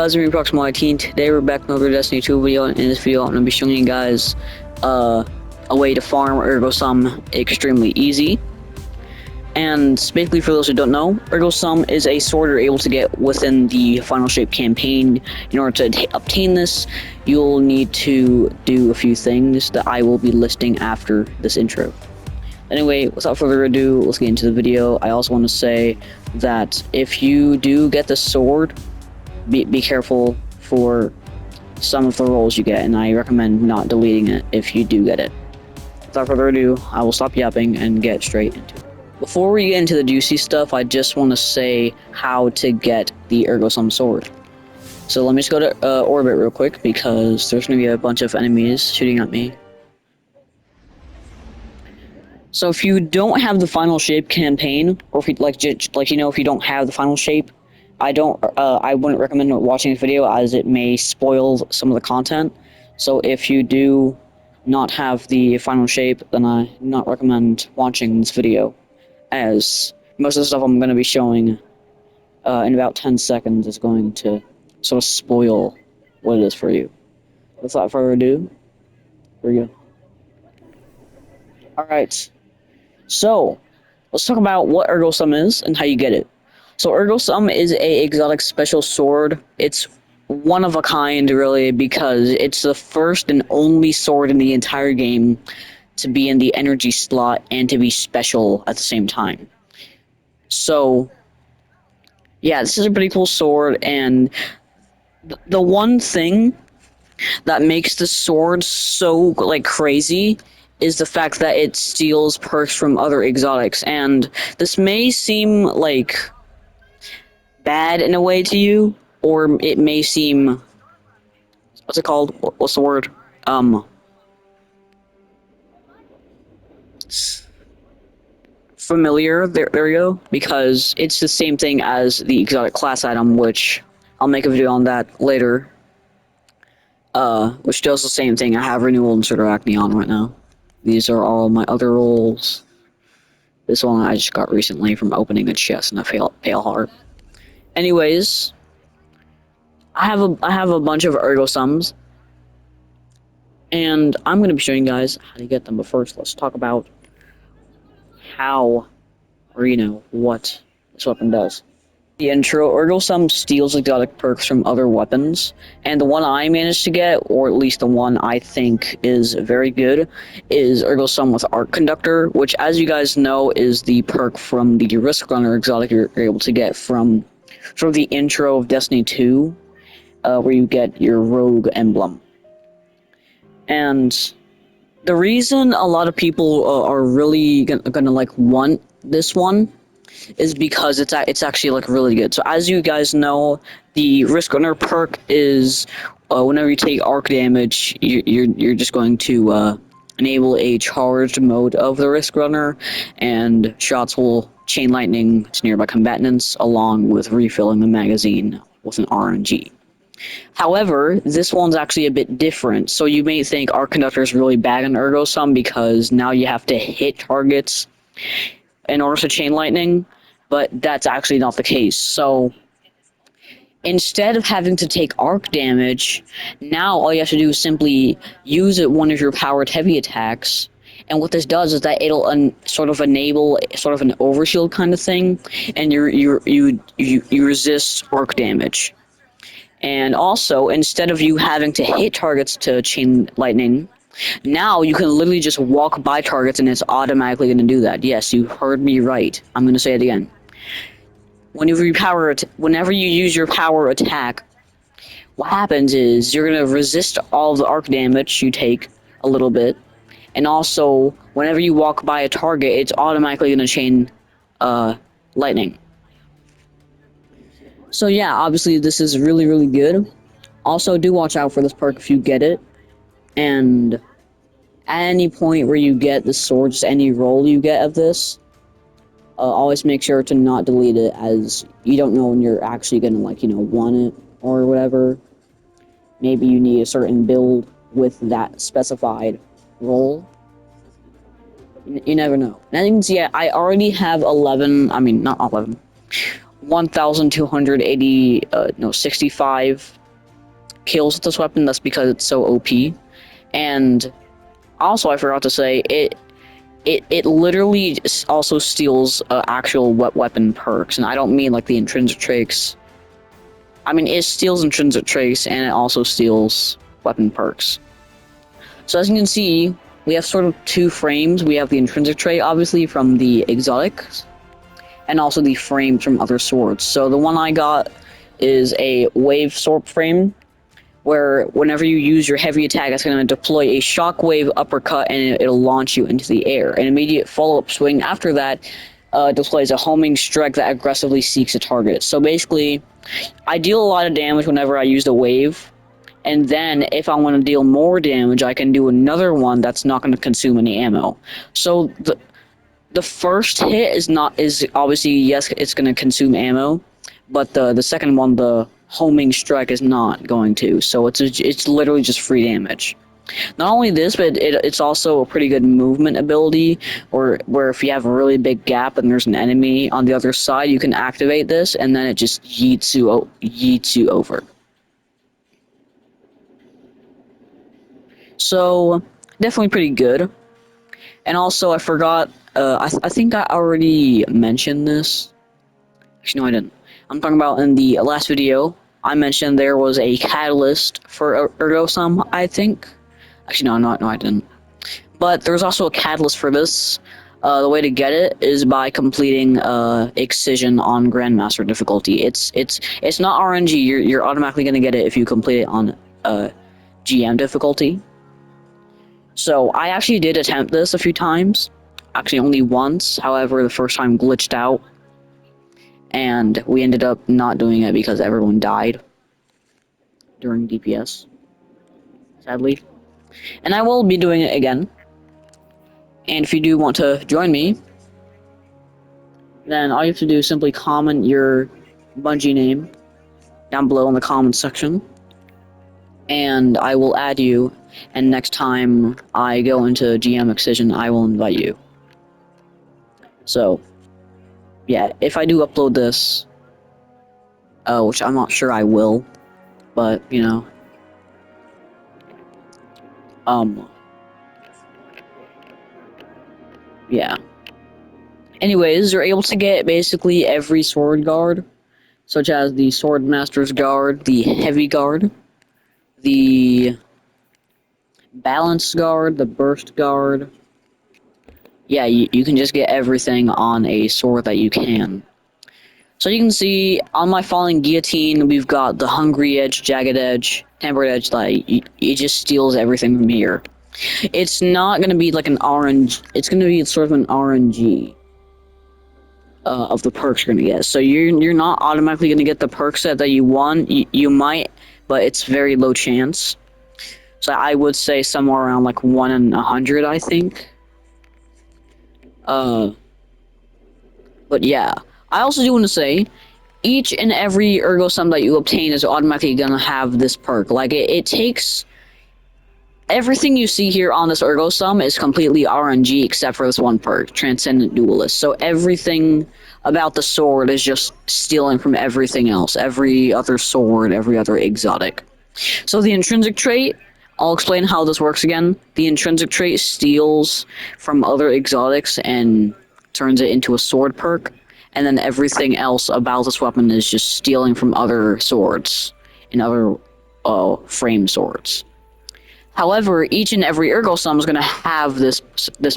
guys, I'm Approximately 19. Today we're back with another Destiny 2 video. In this video, I'm going to be showing you guys a way to farm Ergo Sum extremely easy. And basically, for those who don't know, Ergo Sum is a sword you're able to get within the Final Shape campaign. In order to obtain this, you'll need to do a few things that I will be listing after this intro. Anyway, without further ado, let's get into the video. I also want to say that if you do get the sword, be careful for some of the rolls you get, and I recommend not deleting it if you do get it. Without further ado, I will stop yapping and get straight into it. Before we get into the juicy stuff, I just want to say how to get the Ergo Sum sword. So let me just go to orbit real quick, because there's going to be a bunch of enemies shooting at me. So if you don't have the Final Shape campaign, or if you, if you don't have the Final Shape, I wouldn't recommend watching this video, as it may spoil some of the content. So if you do not have the Final Shape, then I do not recommend watching this video, as most of the stuff I'm going to be showing in about 10 seconds is going to sort of spoil what it is for you. Without further ado, here we go. Alright, so let's talk about what Ergo Sum is and how you get it. So Ergo Sum is a exotic special sword. It's one of a kind, really, because it's the first and only sword in the entire game to be in the energy slot and to be special at the same time. So, yeah, this is a pretty cool sword, and the one thing that makes the sword so, crazy is the fact that it steals perks from other exotics, and this may seem, bad in a way to you, or it may seem, what's it called? What's the word? Familiar, there you go, because it's the same thing as the exotic class item, which I'll make a video on that later, which does the same thing. I have Renewal and Acne on right now. These are all my other rolls. This one I just got recently from opening a chest in a pale heart. Anyways, I have a bunch of Ergo Sums, and I'm going to be showing you guys how to get them. But first, let's talk about how, or what this weapon does. The intro, Ergo Sum steals exotic perks from other weapons, and the one I managed to get, or at least the one I think is very good, is Ergo Sum with Arc Conductor, which, as you guys know, is the perk from the Risk Runner exotic you're able to get from sort of the intro of Destiny 2, where you get your Rogue emblem. And the reason a lot of people are really gonna want this one is because it's actually really good. So as you guys know, the Risk Runner perk is whenever you take arc damage, you're just going to enable a charged mode of the Risk Runner, and shots will chain lightning to nearby combatants, along with refilling the magazine with an RNG. However, this one's actually a bit different. So you may think Arc Conductor is really bad in Ergo Sum because now you have to hit targets in order to chain lightning, but that's actually not the case. So instead of having to take arc damage, now all you have to do is simply use one of your powered heavy attacks. And what this does is that it'll sort of enable sort of an overshield kind of thing, and you resist arc damage. And also, instead of you having to hit targets to chain lightning, now you can literally just walk by targets and it's automatically going to do that. Yes, you heard me right. I'm going to say it again. Whenever you use your power attack, what happens is you're going to resist all the arc damage you take a little bit. And also, whenever you walk by a target, it's automatically going to chain lightning. So yeah, obviously this is really, really good. Also, do watch out for this perk if you get it. And at any point where you get the sword, just any roll you get of this, always make sure to not delete it, as you don't know when you're actually gonna want it or whatever. Maybe you need a certain build with that specified roll. You never know. And as you can see, I already have 11, I mean not 11, 1,280, no, 65 kills with this weapon. That's because it's so OP. And also, I forgot to say, it literally also steals actual weapon perks, and I don't mean like the intrinsic traits. I mean, it steals intrinsic traits, and it also steals weapon perks. So as you can see, we have sort of two frames. We have the intrinsic trait, obviously, from the exotics, and also the frames from other swords. So the one I got is a wave sword frame, where whenever you use your heavy attack, it's going to deploy a shockwave uppercut, and it'll launch you into the air. An immediate follow-up swing after that displays a homing strike that aggressively seeks a target. So basically, I deal a lot of damage whenever I use the wave, and then if I want to deal more damage, I can do another one that's not going to consume any ammo. So the first hit is obviously, yes, it's going to consume ammo, but the second one, the homing strike, is not going to. So it's literally just free damage. Not only this, but it's also a pretty good movement ability, or where if you have a really big gap and there's an enemy on the other side, you can activate this, and then it just yeets you over. So definitely pretty good. And also, I forgot. I think I already mentioned this. Actually, no, I didn't. I'm talking about in the last video. I mentioned there was a catalyst for Ergo Sum, I think. Actually, no, I didn't. But there's also a catalyst for this. The way to get it is by completing Excision on Grandmaster difficulty. It's not RNG. You're automatically gonna get it if you complete it on GM difficulty. So I actually did attempt this a few times. Actually, only once. However, the first time glitched out, and we ended up not doing it because everyone died during DPS, sadly. And I will be doing it again. And if you do want to join me, then all you have to do is simply comment your Bungie name down below in the comments section, and I will add you, and next time I go into GM Excision, I will invite you. So, yeah, if I do upload this, which I'm not sure I will, but, you know, yeah. Anyways, you're able to get basically every sword guard, such as the Sword Master's Guard, the Heavy Guard, the Balanced Guard, the Burst Guard. Yeah, you can just get everything on a sword that you can. So you can see, on my Falling Guillotine, we've got the Hungry Edge, Jagged Edge, Tempered Edge, like, it just steals everything from here. It's not going to be like an RNG, it's going to be sort of an RNG of the perks you're going to get. So you're not automatically going to get the perk set that you want. You might, but it's very low chance. So I would say somewhere around like 1 in 100, I think. But yeah. I also do want to say, each and every Ergo Sum that you obtain is automatically going to have this perk. Like, it takes... Everything you see here on this Ergo Sum is completely RNG except for this one perk, Transcendent Duelist. So everything about the sword is just stealing from everything else. Every other sword, every other exotic. So the intrinsic trait, I'll explain how this works again. The intrinsic trait steals from other exotics and turns it into a sword perk. And then everything else about this weapon is just stealing from other swords and other frame swords. However, each and every Ergo Sum is going to have this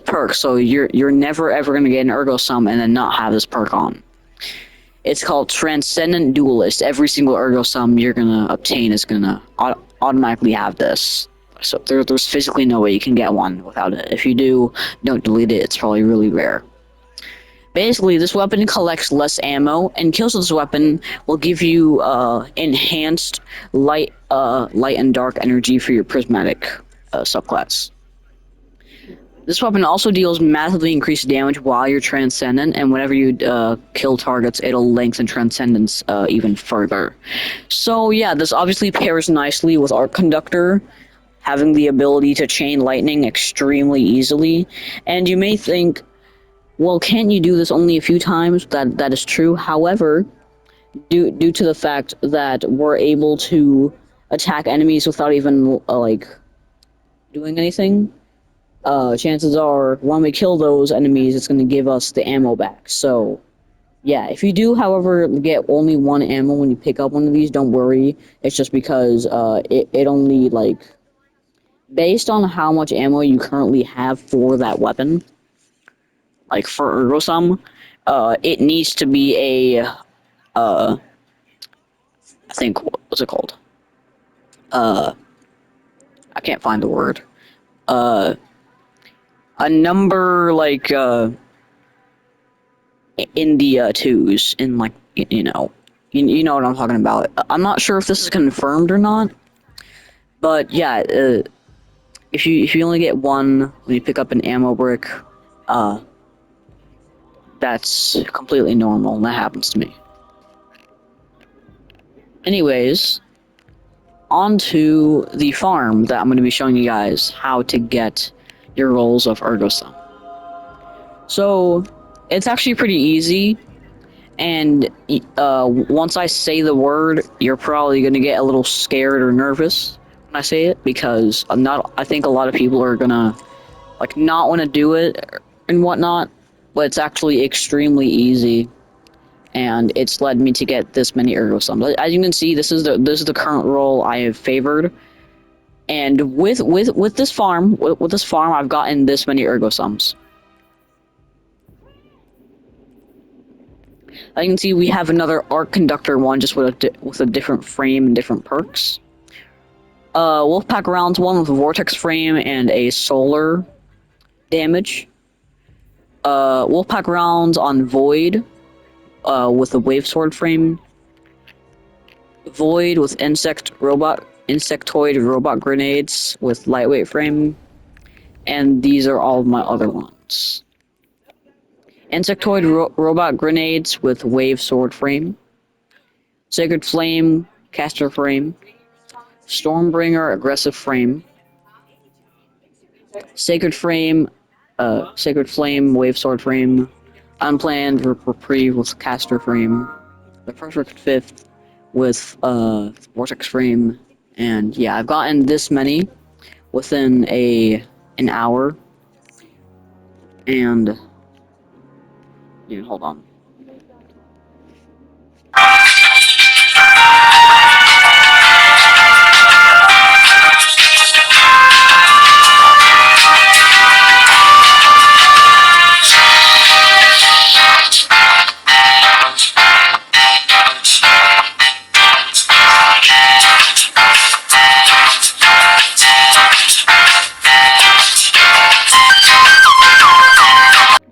perk, so you're never ever going to get an Ergo Sum and then not have this perk on. It's called Transcendent Duelist. Every single Ergo Sum you're going to obtain is going to automatically have this. So there's physically no way you can get one without it. If you do, don't delete it. It's probably really rare. Basically, this weapon collects less ammo, and kills with this weapon will give you enhanced light and dark energy for your prismatic subclass. This weapon also deals massively increased damage while you're transcendent, and whenever you kill targets, it'll lengthen transcendence even further. So yeah, this obviously pairs nicely with Arc Conductor, having the ability to chain lightning extremely easily. And you may think, well, can't you do this only a few times? That is true. However, due to the fact that we're able to attack enemies without even like doing anything. Chances are when we kill those enemies, it's going to give us the ammo back. So yeah, if you do, however, get only one ammo when you pick up one of these, don't worry. It's just because it only like based on how much ammo you currently have for that weapon, like for Ergo Sum, it needs to be a I think what's it called? Uh, I can't find the word. Uh, a number like in the twos, in like you know what I'm talking about. I'm not sure if this is confirmed or not, but yeah, if you only get one when you pick up an ammo brick, uh, that's completely normal, and that happens to me. Anyways, on to the farm that I'm going to be showing you guys how to get your rolls of Ergo Sum. So, it's actually pretty easy, and once I say the word, you're probably going to get a little scared or nervous when I say it, because I think a lot of people are going to like not want to do it and whatnot, but it's actually extremely easy, and it's led me to get this many Ergo Sums. As you can see, this is the current roll I have favored, and with this farm, with this farm, I've gotten this many Ergo Sums. As you can see, we have another arc conductor one, just with a different frame and different perks. Wolfpack rounds one with a vortex frame and a solar damage. Wolfpack rounds on Void, with a wave sword frame. Void with insectoid robot grenades with lightweight frame. And these are all of my other ones. Insectoid robot grenades with wave sword frame. Sacred Flame caster frame. Stormbringer aggressive frame. Sacred Flame wave sword frame. Unplanned reprieve with caster frame. The perfect fifth with vortex frame. And yeah, I've gotten this many within an hour. And yeah, hold on.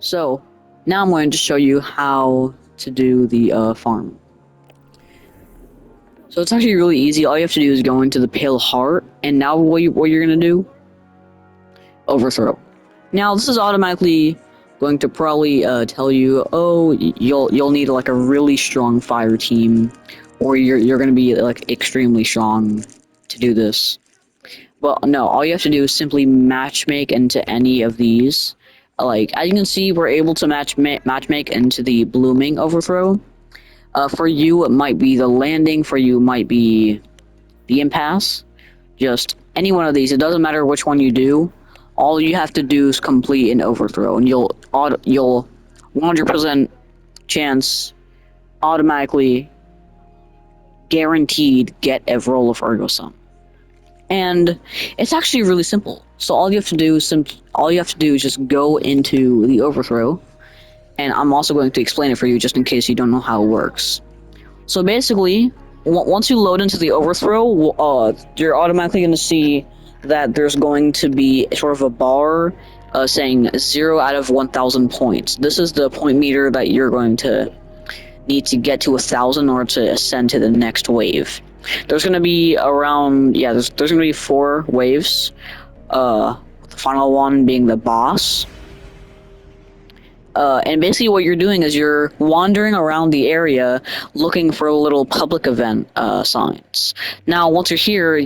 So now I'm going to show you how to do the farm. So it's actually really easy. All you have to do is go into the Pale Heart, and now what you're gonna do? Overthrow. Now this is automatically going to probably tell you, oh, you'll need like a really strong fire team, or you're gonna be like extremely strong to do this. Well, no, all you have to do is simply matchmake into any of these. Like as you can see, we're able to matchmake into the Blooming Overthrow. For you, it might be the Landing. For you, it might be the Impasse. Just any one of these. It doesn't matter which one you do. All you have to do is complete an overthrow, and you'll 100% chance automatically guaranteed get a roll of Ergo Sum. And it's actually really simple. So all you have to do is just go into the overthrow, and I'm also going to explain it for you just in case you don't know how it works. So basically, once you load into the overthrow, you're automatically going to see that there's going to be sort of a bar saying 0 out of 1,000 points. This is the point meter that you're going to need to get to 1,000 in order to ascend to the next wave. There's going to be around, there's going to be 4 waves. The final one being the boss. And basically what you're doing is you're wandering around the area looking for little public event signs. Now, once you're here,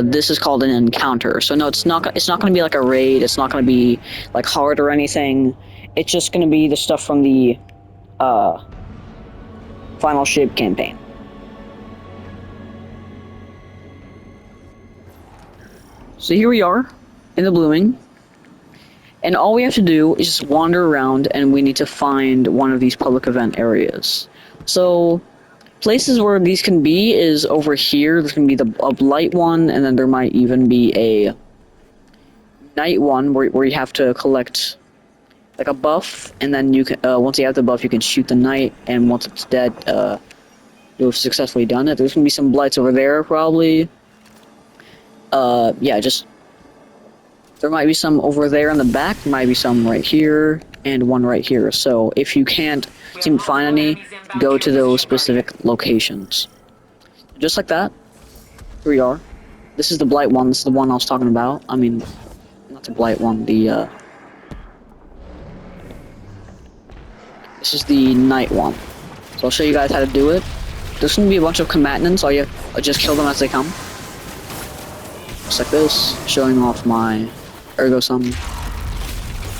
this is called an encounter. So no, it's not going to be like a raid. It's not going to be like hard or anything. It's just going to be the stuff from the final shape campaign. So here we are in the blooming, and all we have to do is just wander around, and we need to find one of these public event areas. So places where these can be is over here. There's gonna be a light one, and then there might even be a night one where you have to collect like a buff, and then you can once you have the buff, you can shoot the knight, and once it's dead, you'll have successfully done it. There's gonna be some blights over there probably. Yeah, just there might be some over there in the back, might be some right here, and one right here. So if you can't seem to find any, go to those specific locations. Just like that, here we are. This is the blight one. This is the one I was talking about. I mean, not the blight one. This is the night one. So I'll show you guys how to do it. There's gonna be a bunch of combatants. All you just kill them as they come. Just like this, showing off my Ergo Sum.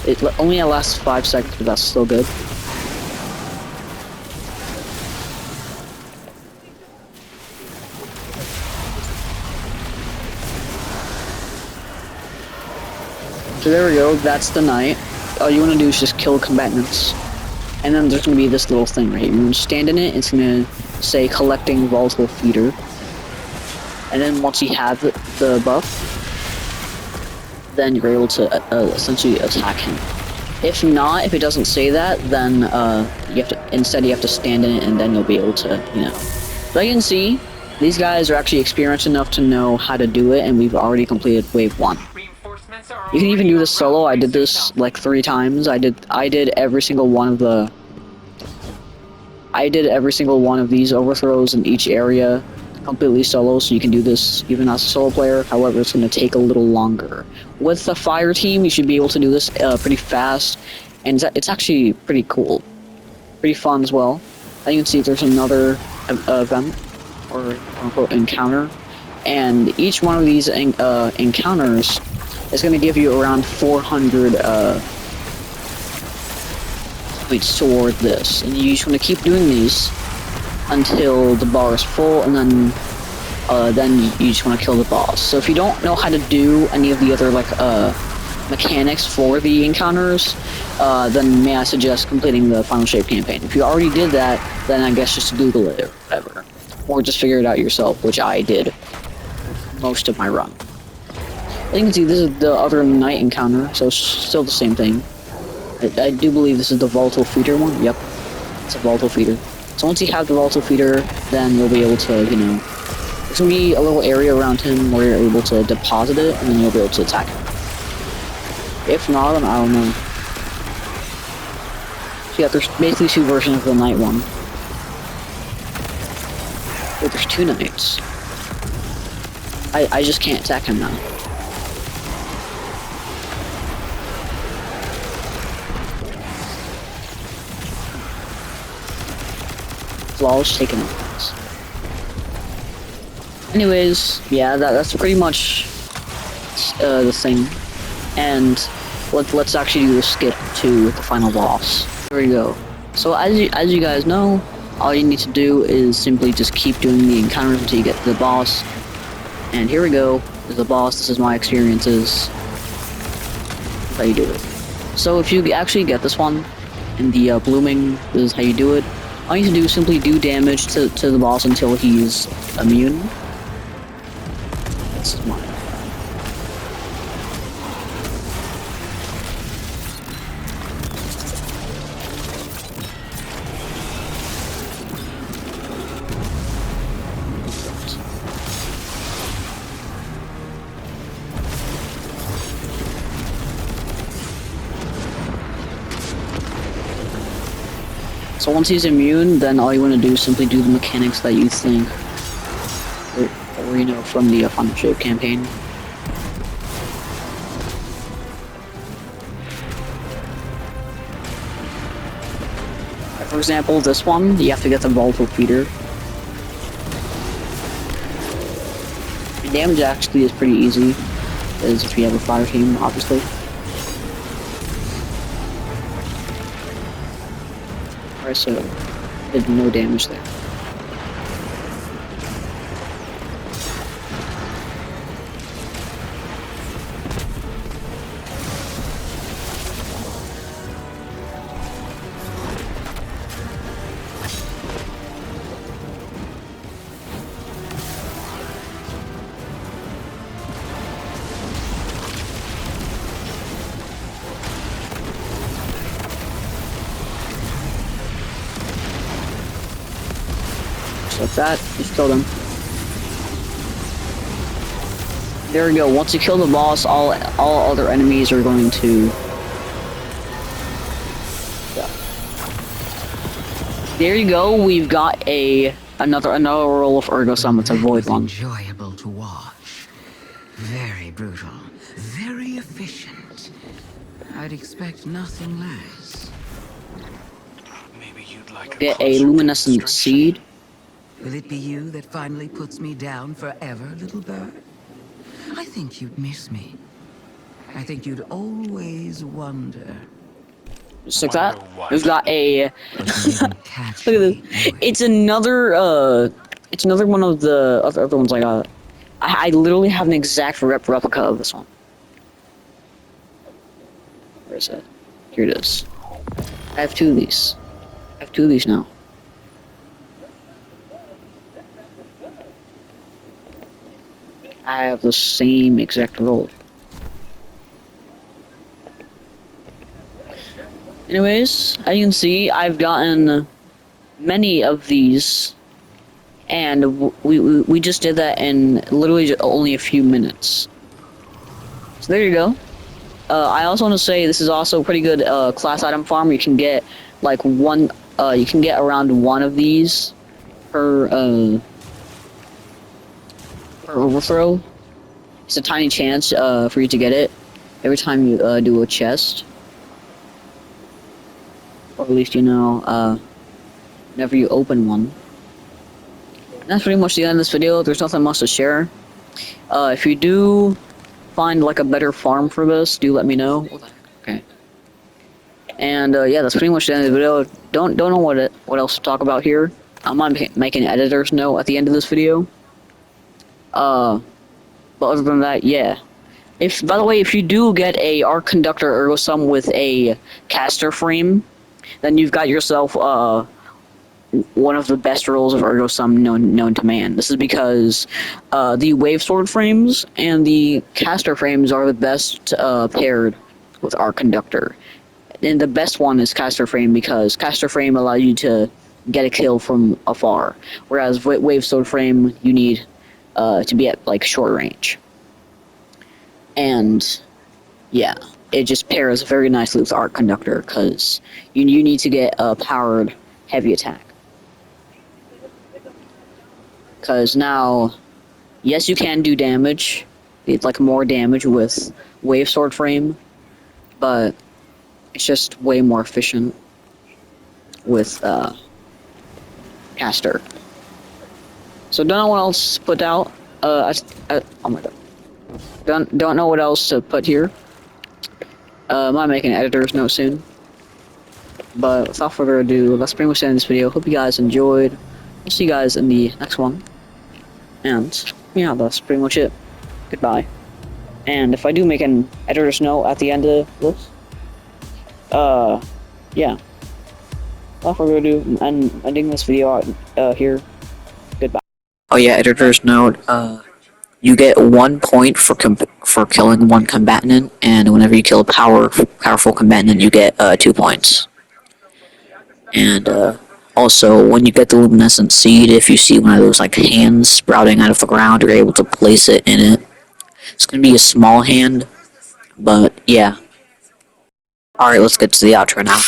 It only lasts 5 seconds, but that's still good. So there we go, that's the night. All you want to do is just kill combatants. And then there's going to be this little thing right here. You're going to stand in it, it's going to say collecting volatile feeder. And then once you have the buff, then you're able to essentially attack him. If not, if it doesn't say that, then you have to stand in it, and then you'll be able to, you know. So you can see, these guys are actually experienced enough to know how to do it, and we've already completed wave 1. You can even do this solo. I did this like 3 times. I did every single one of these overthrows in each area completely solo, so you can do this even as a solo player. However, it's going to take a little longer. With the fire team, you should be able to do this pretty fast, and it's actually pretty cool, pretty fun as well. As you can see, there's another event or quote-unquote encounter, and each one of these encounters is going to give you around 400 points toward this, and you just want to keep doing these until the bar is full, and then you just want to kill the boss. So if you don't know how to do any of the other like mechanics for the encounters, then may I suggest completing the final shape campaign. If you already did that, then I guess just Google it or whatever, or just figure it out yourself, which I did most of my run. As you can see, this is the other night encounter, so it's still the same thing. I do believe this is the volatile feeder one. Yep, it's a volatile feeder. So once you have the volatile feeder, then you'll be able to, you know, there's gonna be a little area around him where you're able to deposit it, and then you'll be able to attack him. If not, then I don't know. So yeah, there's basically 2 versions of the night one. Wait, there's 2 nights. I just can't attack him now. Flawless taken out. Anyways, yeah, that's pretty much the thing. And let's actually do the skip to the final boss. Here we go. So as you guys know, all you need to do is simply just keep doing the encounters until you get to the boss. And here we go. There's the boss. This is my experiences. That's how you do it. So if you actually get this one in the blooming, this is how you do it. All you need to do is simply do damage to the boss until he's immune. That's smart. So once he's immune, then all you want to do is simply do the mechanics that you think, or you know, from the final shape campaign. For example, this one, you have to get the volatile feeder. The damage actually is pretty easy, as if you have a fire team, obviously. Alright, so Did no damage there. Just like that, just kill them. There we go. Once you kill the boss, all other enemies are going to. Yeah. There you go. We've got another roll of Ergo Sum. It's a void one. Enjoyable to watch. Very brutal. Very efficient. I'd expect nothing less. Maybe you'd like Get a luminescent seed. Will it be you that finally puts me down forever, little bird? I think you'd miss me. I think you'd always wonder. Just like that. We've got a. Look at Look this. It's another one of the other ones I got. I literally have an exact replica of this one. Where is it? Here it is. I have two of these. I have two of these now. I have the same exact roll. Anyways, as you can see, I've gotten many of these, and we just did that in literally only a few minutes. So there you go. I also want to say this is also a pretty good class item farm. You can get like one. You can get around one of these per overthrow. It's a tiny chance for you to get it every time you do a chest. Or at least, you know, whenever you open one. And that's pretty much the end of this video. There's nothing much to share. If you do find like a better farm for this, do let me know. Okay. And yeah, that's pretty much the end of the video. Don't know what else to talk about here. I might make an editor's note at the end of this video. But other than that, yeah. By the way, if you do get a arc conductor Ergo Sum with a caster frame, then you've got yourself one of the best rolls of Ergo Sum known to man. This is because the wave sword frames and the caster frames are the best paired with arc conductor. And the best one is caster frame because caster frame allows you to get a kill from afar, whereas wave sword frame you need to be at like short range. And yeah, it just pairs very nicely with arc conductor because you need to get a powered heavy attack. Because now, yes, you can do damage. It's like more damage with wave sword frame, but it's just way more efficient with caster. So don't know what else to put out. Oh my god. Don't know what else to put here. I might make an editor's note soon. But without further ado, let's pretty much end this video. Hope you guys enjoyed. We'll see you guys in the next one. And yeah, that's pretty much it. Goodbye. And if I do make an editor's note at the end of this, yeah. Without further ado, I'm ending this video out here. Goodbye. Oh yeah, editor's note. You get 1 point for killing one combatant, and whenever you kill a powerful combatant, you get 2 points. And also, when you get the luminescent seed, if you see one of those like hands sprouting out of the ground, you're able to place it in it. It's gonna be a small hand, but yeah. All right, let's get to the outro now.